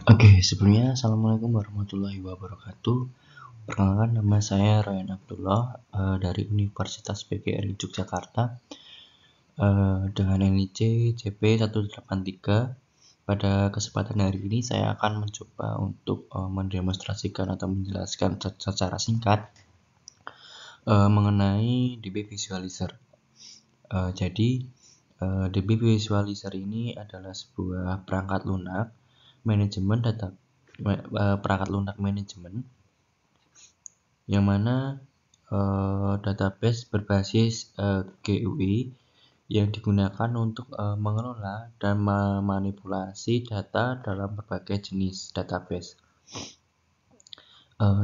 Oke, sebelumnya Assalamualaikum warahmatullahi wabarakatuh. Perkenalkan, nama saya Ryan Abdullah dari Universitas PGRI Yogyakarta dengan NIC CP 183. Pada kesempatan hari ini saya akan mencoba untuk mendemonstrasikan atau menjelaskan secara singkat mengenai DB Visualizer. Jadi DB Visualizer ini adalah sebuah perangkat lunak manajemen data, perangkat lunak manajemen yang mana database berbasis GUI yang digunakan untuk mengelola dan memanipulasi data dalam berbagai jenis database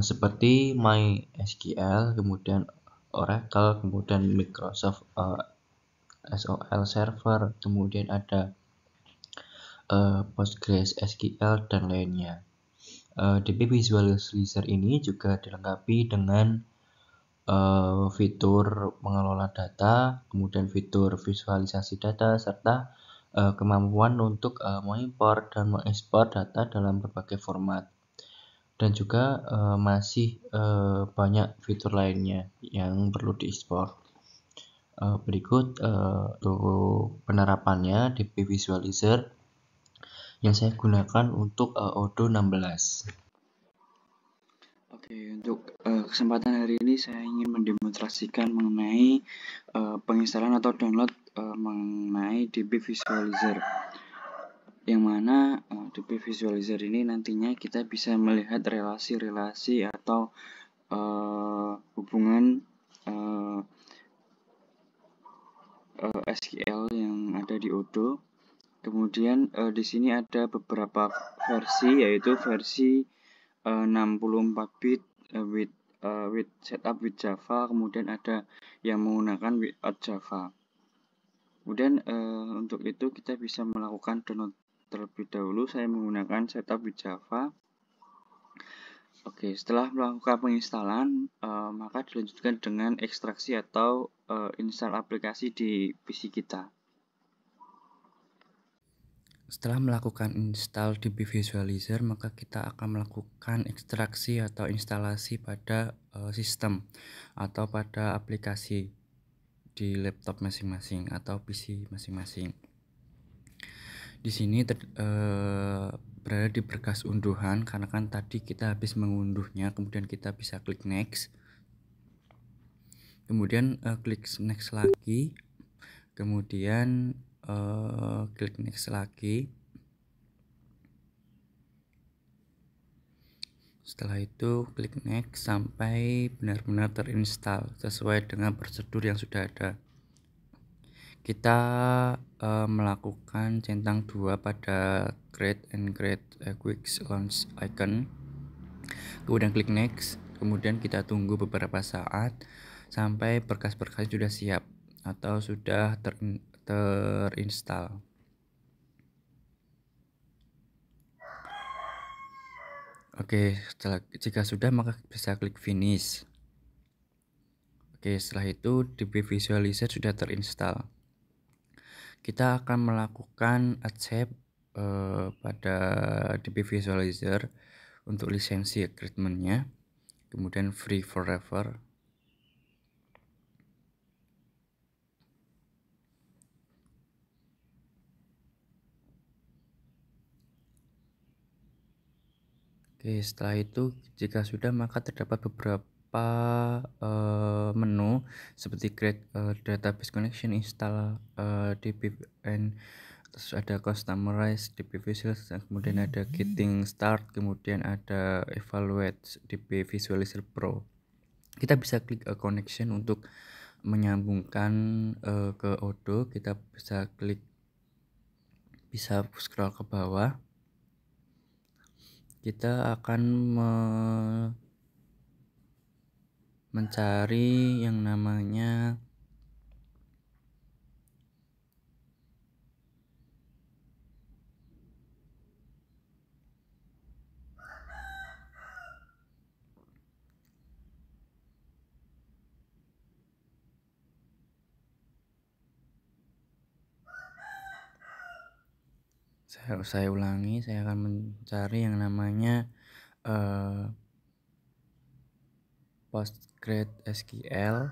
seperti MySQL, kemudian Oracle, kemudian Microsoft SQL Server, kemudian ada PostgreSQL dan lainnya. DB Visualizer ini juga dilengkapi dengan fitur mengelola data, kemudian fitur visualisasi data, serta kemampuan untuk mengimpor dan mengekspor data dalam berbagai format. Dan juga masih banyak fitur lainnya yang perlu diekspor. Berikut untuk penerapannya DB Visualizer yang saya gunakan untuk Odoo 16. Oke, untuk kesempatan hari ini saya ingin mendemonstrasikan mengenai penginstalan atau download mengenai DB Visualizer. Yang mana DB Visualizer ini nantinya kita bisa melihat relasi-relasi atau hubungan SQL yang ada di Odoo. Kemudian di sini ada beberapa versi, yaitu versi 64 bit with setup with Java, kemudian ada yang menggunakan without Java. Kemudian untuk itu kita bisa melakukan download terlebih dahulu. Saya menggunakan setup with Java. Oke, setelah melakukan penginstalan, maka dilanjutkan dengan ekstraksi atau install aplikasi di PC kita. Setelah melakukan install DB Visualizer, maka kita akan melakukan ekstraksi atau instalasi pada sistem atau pada aplikasi di laptop masing-masing atau PC masing-masing. Di sini berada di berkas unduhan, karena kan tadi kita habis mengunduhnya, kemudian kita bisa klik next, kemudian klik next lagi, kemudian klik next lagi. Setelah itu klik next sampai benar-benar terinstall sesuai dengan prosedur yang sudah ada. Kita melakukan centang 2 pada create and create a quick launch icon, kemudian klik next, kemudian kita tunggu beberapa saat sampai berkas-berkas sudah siap atau sudah terinstall. Oke, jika sudah maka bisa klik finish. Oke, setelah itu DB Visualizer sudah terinstall. Kita akan melakukan accept pada DB Visualizer untuk lisensi agreement-nya, kemudian free forever. Oke, setelah itu jika sudah maka terdapat beberapa menu seperti create database connection, install DBVN, terus ada customize DB Visualizer, kemudian ada getting start, kemudian ada evaluate DB Visualizer Pro. Kita bisa klik connection untuk menyambungkan ke Odoo. Kita bisa scroll ke bawah. Kita akan mencari yang namanya Saya ulangi, saya akan mencari yang namanya PostgreSQL.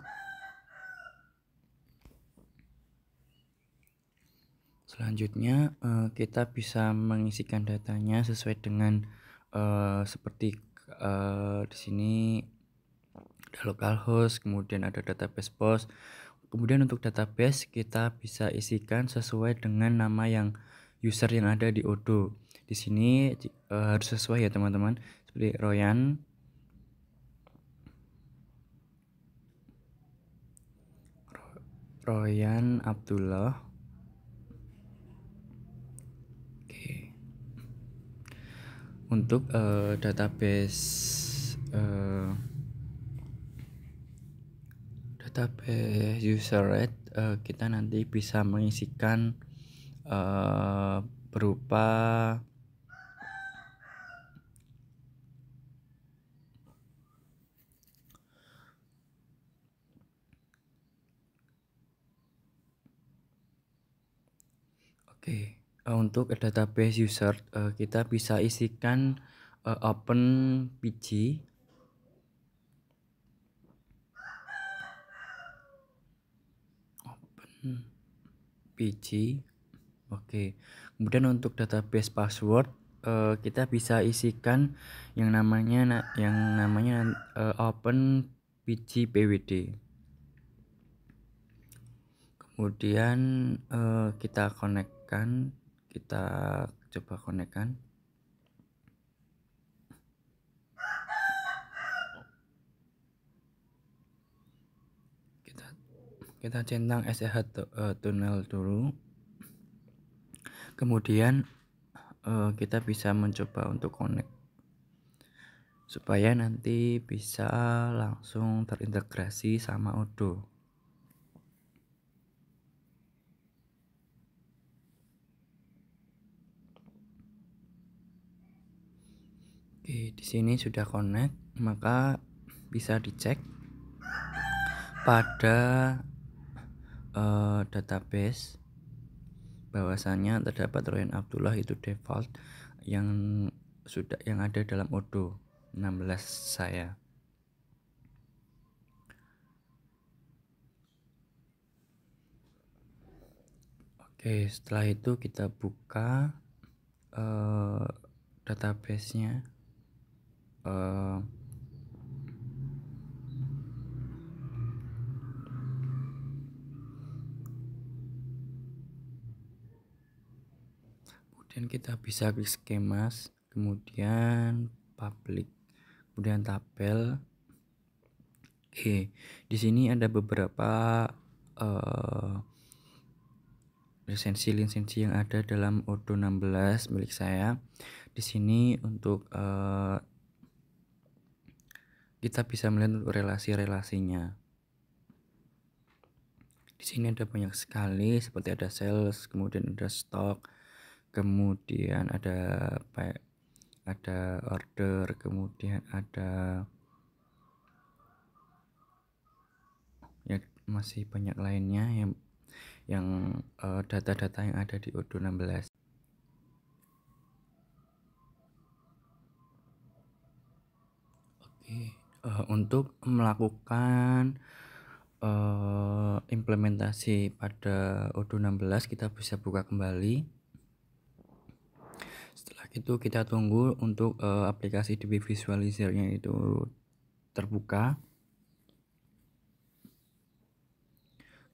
Selanjutnya kita bisa mengisikan datanya sesuai dengan seperti di sini ada localhost, kemudian ada database post. Kemudian untuk database kita bisa isikan sesuai dengan nama yang user yang ada di Odoo. Di sini harus sesuai ya teman-teman, seperti Royan Abdullah. Oke. Untuk database user rate kita nanti bisa mengisikan berupa untuk database user kita bisa isikan open PG Oke. Kemudian untuk database password kita bisa isikan yang namanya open PG PWD. Kemudian kita coba konekkan. Kita centang SSH tunnel dulu. Kemudian kita bisa mencoba untuk connect supaya nanti bisa langsung terintegrasi sama Odoo. Oke, di sini sudah connect, maka bisa dicek pada database bahwasanya terdapat Royan Abdullah itu default yang ada dalam Odoo 16 saya. Oke, setelah itu kita buka database-nya. Kemudian kita bisa klik schemas, kemudian public, kemudian tabel. Oke, di sini ada beberapa lisensi yang ada dalam Odoo 16 milik saya. Di sini untuk kita bisa melihat relasi-relasinya. Di sini ada banyak sekali, seperti ada sales, kemudian ada stock, kemudian ada order, kemudian ada ya masih banyak lainnya yang data-data yang ada di Odoo 16. Oke, untuk melakukan implementasi pada Odoo 16 kita bisa buka kembali. Setelah itu kita tunggu untuk aplikasi DB Visualizer-nya itu terbuka.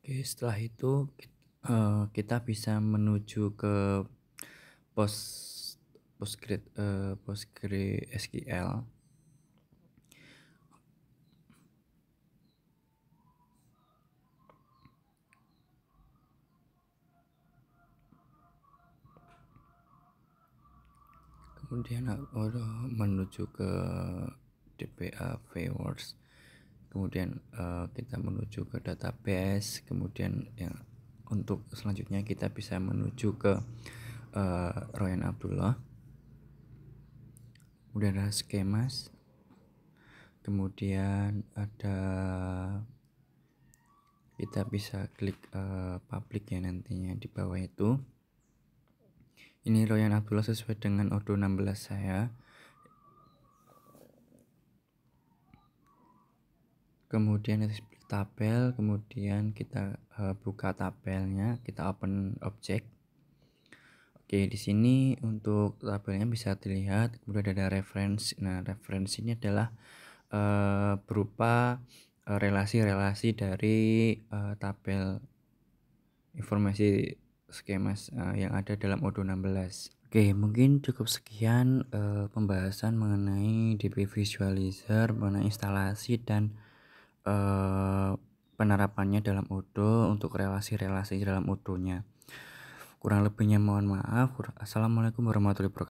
Oke, setelah itu kita bisa menuju ke PostgreSQL. Kemudian menuju ke DBA Viewers. Kemudian kita menuju ke database. Kemudian untuk selanjutnya kita bisa menuju ke Royan Abdullah. Kemudian ada schemas. Kemudian kita bisa klik public ya nantinya di bawah itu. Ini Royan Abdullah sesuai dengan Odoo 16 saya. Kemudian split tabel, kemudian kita buka tabelnya, kita open object. Oke, di sini untuk tabelnya bisa dilihat, kemudian ada reference. Nah, reference ini adalah berupa relasi-relasi dari tabel informasi skema yang ada dalam Odoo 16. Oke, mungkin cukup sekian pembahasan mengenai DB Visualizer, mengenai instalasi dan penerapannya dalam Odoo untuk relasi-relasi dalam Odoo-nya. Kurang lebihnya mohon maaf. Assalamualaikum warahmatullahi wabarakatuh.